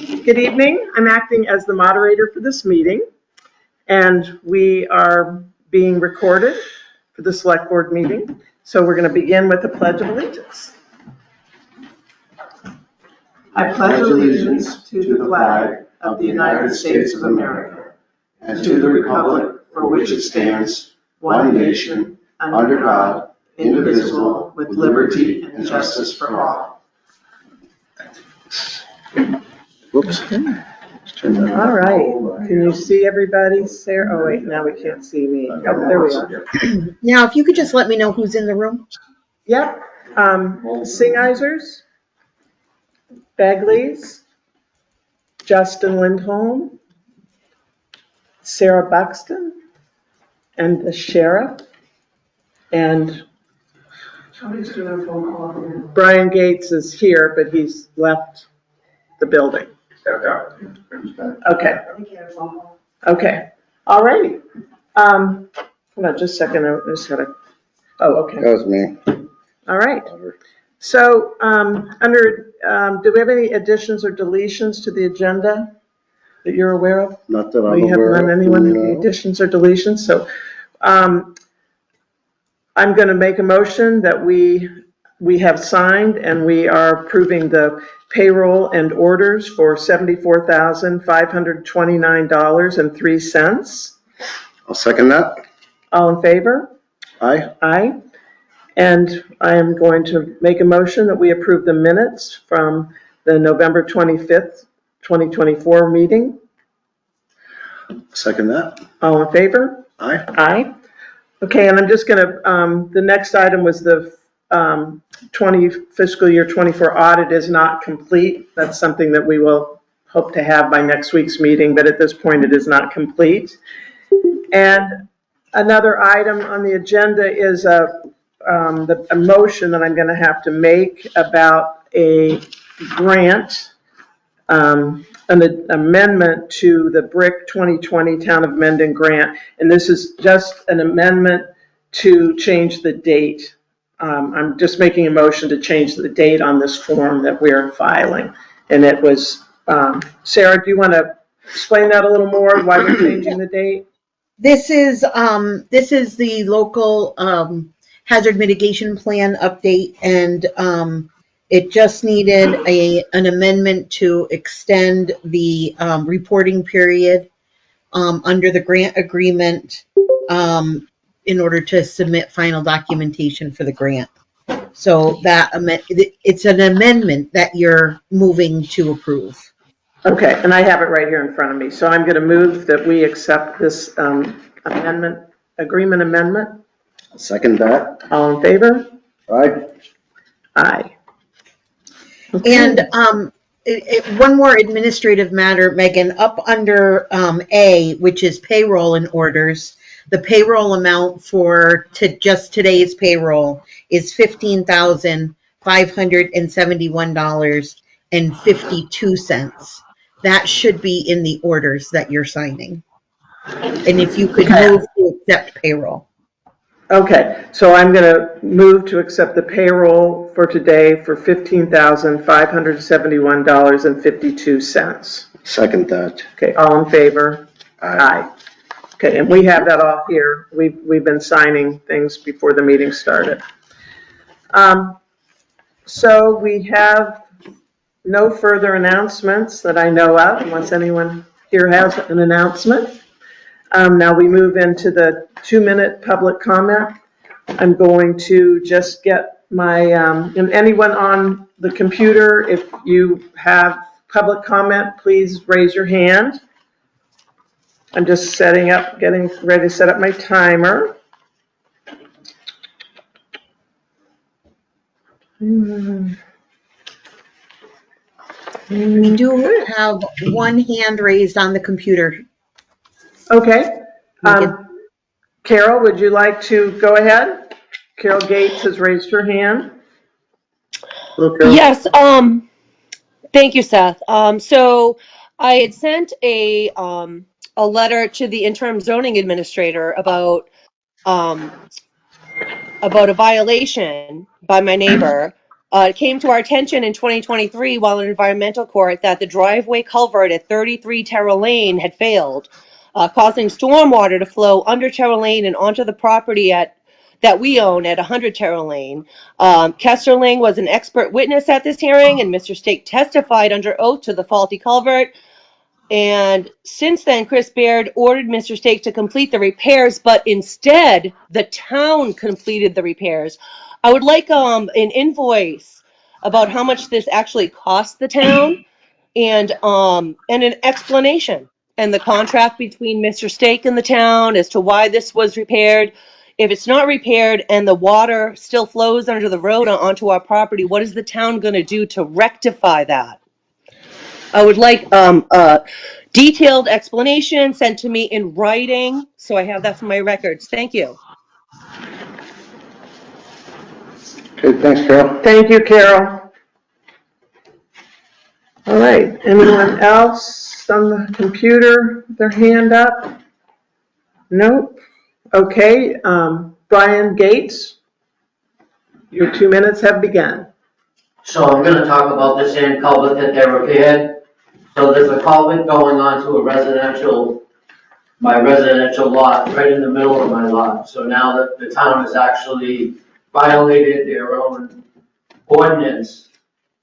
Good evening. I'm acting as the moderator for this meeting, and we are being recorded for the Select Board meeting. So we're going to begin with the Pledge of Allegiance. I pledge allegiance to the flag of the United States of America and to the republic for which it stands, one nation, under God, indivisible, with liberty and justice for all. Whoops. All right. Can you see everybody, Sarah? Oh, wait, now we can't see me. Oh, there we are. Now, if you could just let me know who's in the room. Yep. Singeisers, Begleys, Justin Lindholm, Sarah Buxton, and the sheriff, and Brian Gates is here, but he's left the building. Okay. Okay. All righty. Hold on just a second. I just had a. Oh, okay. That was me. All right. So, do we have any additions or deletions to the agenda that you're aware of? Not that I'm We haven't aware done of. anyone No. any additions or deletions. So, I'm going to make a motion that we have signed and we are approving the payroll and orders for $74,529.03. I'll second that. All in favor? Aye. Aye. And I am going to make a motion that we approve the minutes from the November 25th, 2024 meeting. Second that. All in favor? Aye. Aye. Okay, and I'm just going to, the next item was the fiscal year 24 audit is not complete. That's something that we will hope to have by next week's meeting, but at this point it is not complete. And another item on the agenda is a motion that I'm going to have to make about a grant, an amendment to the BRIC 2020 Town of Mendon grant. And this is just an amendment to change the date. I'm just making a motion to change the date on this form that we're filing. And it was, Sarah, do you want to explain that a little more, why we're changing the date? This is the local hazard mitigation plan update, and it just needed an amendment to extend the reporting period under the grant agreement in order to submit final documentation for the grant. So that it's an amendment that you're moving to approve. Okay, and I have it right here in front of me. So I'm going to move that we accept this agreement amendment. Second that. All in favor? Aye. Aye. Okay. And one more administrative matter, Megan, up under A, which is payroll and orders. The payroll amount for just today's payroll is $15,571.52. That should be in the orders that you're signing. And if you could move to accept payroll. Okay, so I'm going to move to accept the payroll for today for $15,571.52. Second that. Okay, all in favor? Aye. Aye. Okay, and we have that all here. We've been signing things before the meeting started. So we have no further announcements that I know of, unless anyone here has an announcement. Now we move into the 2-minute public comment. I'm going to just get my, and anyone on the computer, if you have public comment, please raise your hand. I'm just getting ready to set up my timer. We do have one hand raised on the computer. Okay. Carol, would you like to go ahead? Carol Gates has raised her hand. Okay. Yes, thank you, Seth. So I had sent a letter to the interim zoning administrator about a violation by my neighbor It came to our attention in 2023 while in environmental court that the driveway culvert at 33 Terra Lane had failed, causing stormwater to flow under Terra Lane and onto the property that we own at 100 Terra Lane. Kesterling was an expert witness at this hearing, and Mr. Stake testified under oath to the faulty culvert. And since then, Chris Baird ordered Mr. Stake to complete the repairs, but instead, the town completed the repairs. I would like an invoice about how much this actually cost the town, and an explanation, and the contract between Mr. Stake and the town as to why this was repaired. If it's not repaired and the water still flows under the road onto our property, what is the town going to do to rectify that? I would like a detailed explanation sent to me in writing, so I have that for my records. Thank you. Okay, thanks, Carol. Thank you, Carol. All right, anyone else on the computer with their hand up? Nope. Okay, Brian Gates, your 2 minutes have begun. So I'm gonna talk about the sand culvert that they repaired. So there's a culvert going onto my residential lot, right in the middle of my lot. So now that the town has actually violated their own ordinance,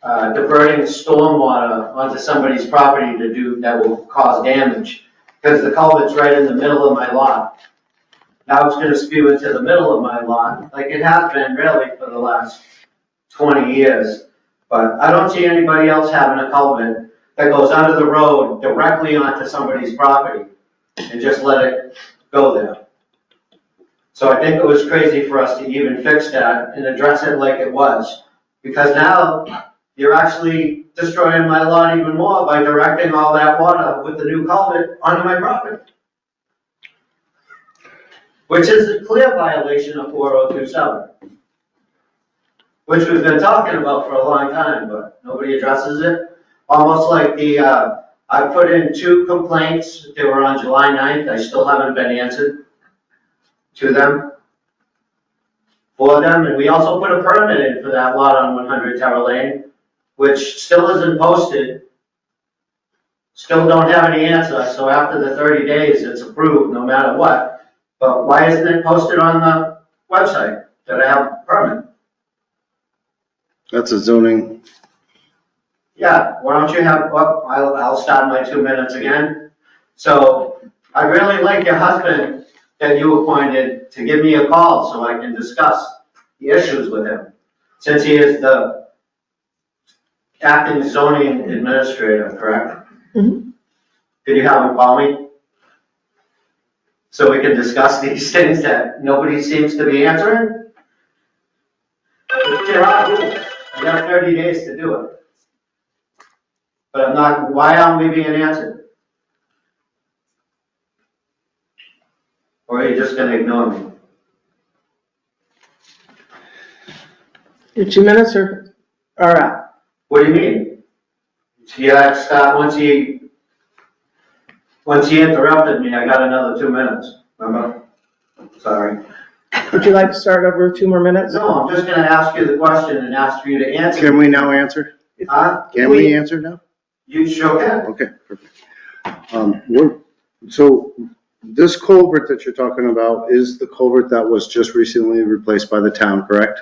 diverting stormwater onto somebody's property that will cause damage. Because the culvert's right in the middle of my lot. Now it's gonna spew into the middle of my lot, like it has been really for the last 20 years. But I don't see anybody else having a culvert that goes under the road directly onto somebody's property and just let it go there. So I think it was crazy for us to even fix that and address it like it was. Because now you're actually destroying my lot even more by directing all that water with the new culvert onto my property. Which is a clear violation of 4027. Which we've been talking about for a long time, but nobody addresses it. Almost like I put in 2 complaints, they were on July 9th, I still haven't been answered to them, for them, and we also put a permit in for that lot on 100 Terra Lane, which still isn't posted, still don't have any answer, so after the 30 days, it's approved no matter what. But why isn't it posted on the website that I have a permit? That's a zoning. Yeah, why don't you have, well, I'll start my 2 minutes again. So I really like your husband that you appointed to give me a call so I can discuss the issues with him, since he is the acting zoning administrator, correct? Mhm. Could you have him call me? So we can discuss these things that nobody seems to be answering? There are rules. You have 30 days to do it. But I'm not, why aren't we being answered? Or are you just gonna ignore me? Your 2 minutes are up. What do you mean? Yeah, stop, once he interrupted me, I got another 2 minutes, remember? Sorry. Would you like to start over 2 more minutes? No, I'm just gonna ask you the question and ask you to answer. Can we now answer? Huh? Can we answer now? You sure can. Okay, perfect. So this culvert that you're talking about is the culvert that was just recently replaced by the town, correct?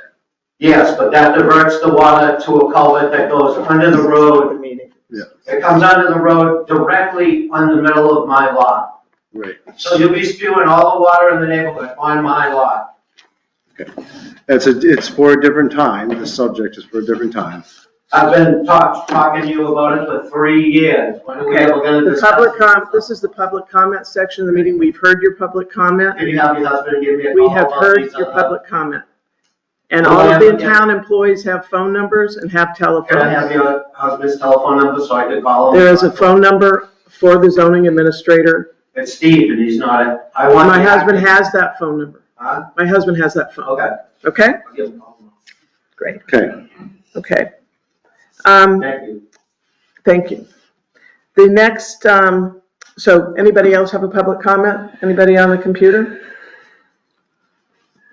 Yes, but that diverts the water to a culvert that goes under the road. Meeting. Yeah. It comes under the road directly on the middle of my lot. Right. So you'll be spewing all the water in the neighborhood on my lot. Okay. It's for a different time. The subject is for a different time. I've been talking to you about it for 3 years. When are we ever gonna The discuss? this is the public comment section of the meeting. We've heard your public comment. Can you have your husband give me a call? We have about heard these your other- public comment. And Oh, all I of the have- town employees have phone numbers and have Can I have telephones. your husband's telephone number so I can call him? There is a phone number for the zoning administrator. It's Steve and he's not, I want. My the husband acting- has that phone number. Huh? My husband has that phone. Okay. Okay? I'll give him a call. Great. Okay. Okay. Thank you. Thank you. The next, so anybody else have a public comment? Anybody on the computer?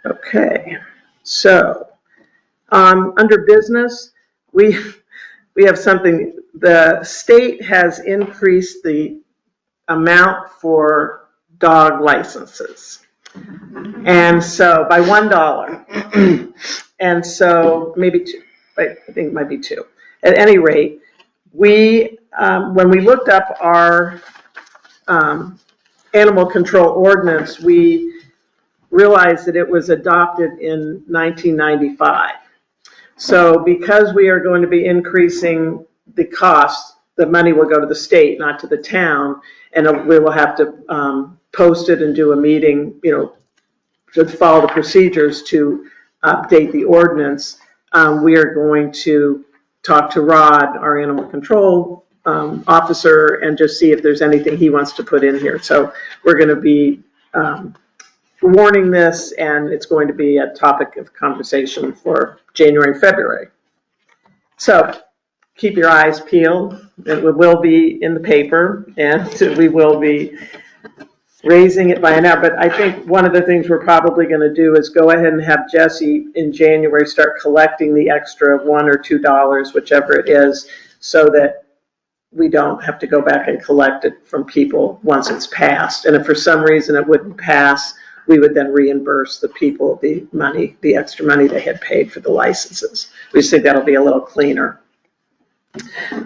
Okay, so Under business, we have something, the state has increased the amount for dog licenses. And so by $1. And so maybe two, I think it might be two. At any rate, we, when we looked up our animal control ordinance, we realized that it was adopted in 1995. So because we are going to be increasing the cost, the money will go to the state, not to the town, and we will have to post it and do a meeting, to follow the procedures to update the ordinance. We are going to talk to Rod, our animal control officer, and just see if there's anything he wants to put in here. So we're going to be warning this, and it's going to be a topic of conversation for January, February. So keep your eyes peeled. It will be in the paper, and we will be raising it by an hour. But I think one of the things we're probably going to do is go ahead and have Jesse in January start collecting the extra $1 or $2, whichever it is, so that we don't have to go back and collect it from people once it's passed. And if for some reason it wouldn't pass, we would then reimburse the people the money, the extra money they had paid for the licenses. We just think that'll be a little cleaner.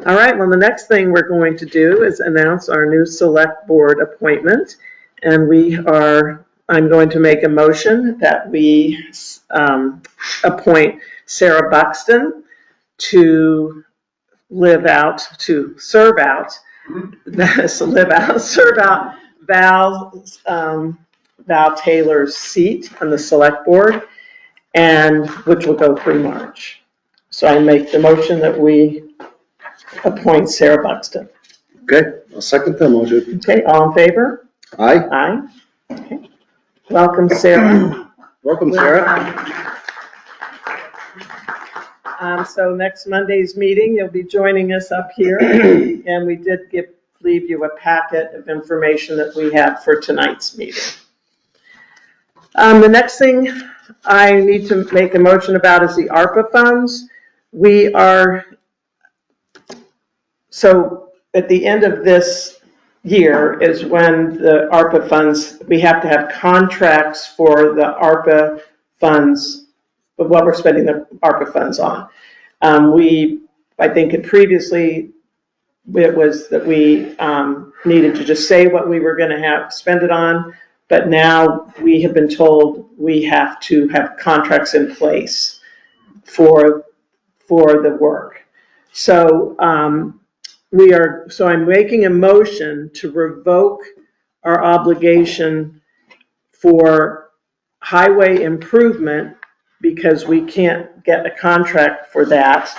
All right, well, the next thing we're going to do is announce our new select board appointment. And I'm going to make a motion that we appoint Sarah Buxton to serve out Val Taylor's seat on the select board, and which will go through March. So I make the motion that we appoint Sarah Buxton. Okay, I'll second the motion. Okay, all in favor? Aye. Aye. Okay. Welcome, Sarah. Welcome, Sarah. So next Monday's meeting, you'll be joining us up here, and we did leave you a packet of information that we have for tonight's meeting. The next thing I need to make a motion about is the ARPA funds. So at the end of this year is when the ARPA funds, we have to have contracts for the ARPA funds, of what we're spending the ARPA funds on. I think previously it was that we needed to just say what we were going to spend it on, but now we have been told we have to have contracts in place for the work. So I'm making a motion to revoke our obligation for highway improvement, because we can't get a contract for that,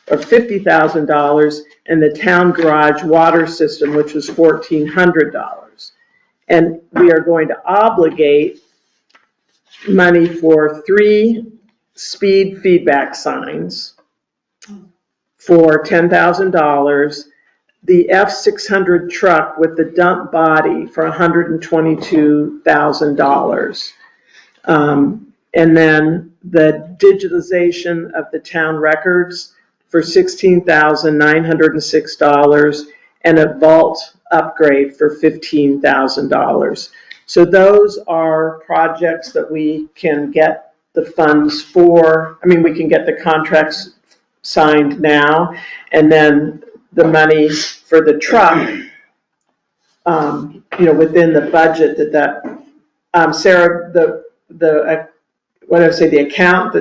of $50,000, and the town garage water system, which was $1,400. And we are going to obligate money for 3 speed feedback signs for $10,000, the F600 truck with the dump body for $122,000. And then the digitalization of the town records for $16,906, and a vault upgrade for $15,000. So those are projects that we can get the funds for. I mean, we can get the contracts signed now, and then the money for the truck, within the budget Sarah, the account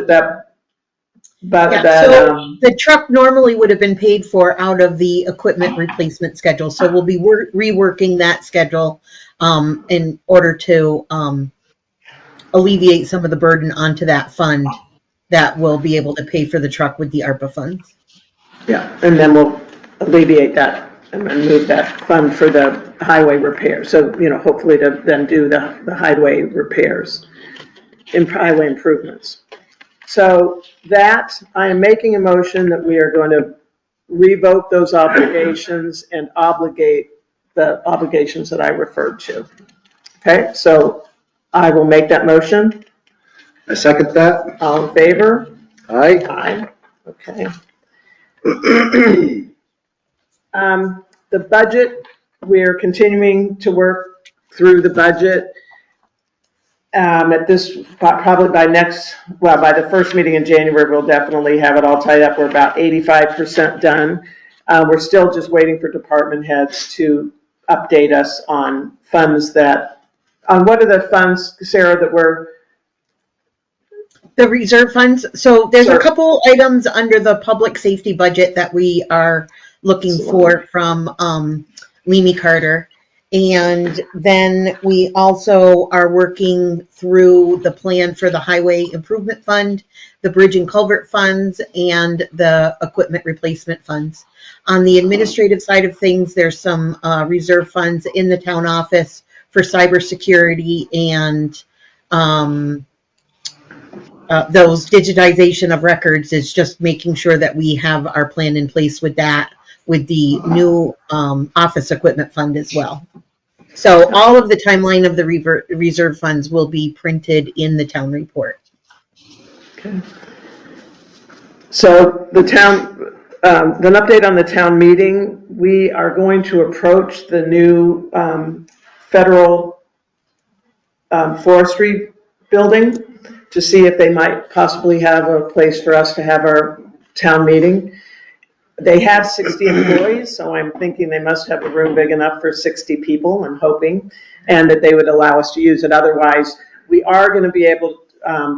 the truck normally would have been paid for out of the equipment replacement schedule. So we'll be reworking that schedule in order to alleviate some of the burden onto that fund that will be able to pay for the truck with the ARPA funds. Yeah, and then we'll alleviate that and move that fund for the highway repair. So, hopefully to then do the highway repairs and highway improvements. So that, I am making a motion that we are going to revoke those obligations and obligate the obligations that I referred to. Okay, so I will make that motion. I second that. All in favor? Aye? Aye. Okay. The budget, we're continuing to work through the budget. At this, probably by by the first meeting in January, we'll definitely have it all tied up. We're about 85% done. We're still just waiting for department heads to update us on funds on what are the funds, Sarah, that were, The reserve funds, so there's Sure. a couple items under the public safety budget that we are looking for from Leamy Carter. And then we also are working through the plan for the highway improvement fund, the bridge and culvert funds, and the equipment replacement funds. On the administrative side of things, there's some reserve funds in the town office for cybersecurity and those digitization of records is just making sure that we have our plan in place with that, with the new office equipment fund as well. So all of the timeline of the reserve funds will be printed in the town report. okay. So the town, an update on the town meeting, we are going to approach the new federal forestry building to see if they might possibly have a place for us to have our town meeting. They have 60 employees, so I'm thinking they must have a room big enough for 60 people, I'm hoping, and that they would allow us to use it. Otherwise, we are going to be able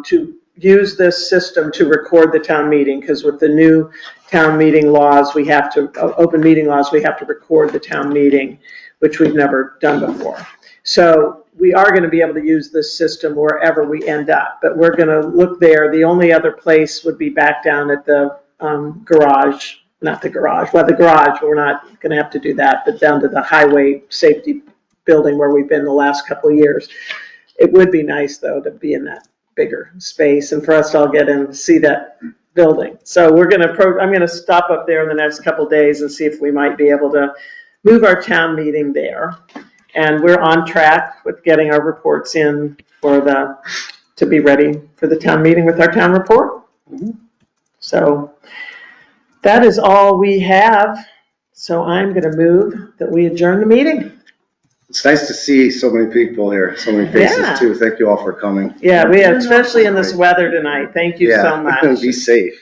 to use this system to record the town meeting, because with the new town meeting laws, we have to, open meeting laws, we have to record the town meeting, which we've never done before. So we are going to be able to use this system wherever we end up, but we're going to look there. The only other place would be back down at the garage. Not the garage, well, the garage, we're not going to have to do that, but down to the highway safety building where we've been the last couple of years. It would be nice, though, to be in that bigger space and for us to all get in and see that building. So I'm going to stop up there in the next couple of days and see if we might be able to move our town meeting there. And we're on track with getting our reports in to be ready for the town meeting with our town report. So that is all we have. So I'm going to move that we adjourn the meeting. It's nice to see so many people here, so many Yeah. faces too. Thank you all for coming. Yeah, we have, especially in this weather tonight. Thank you so much. Be safe.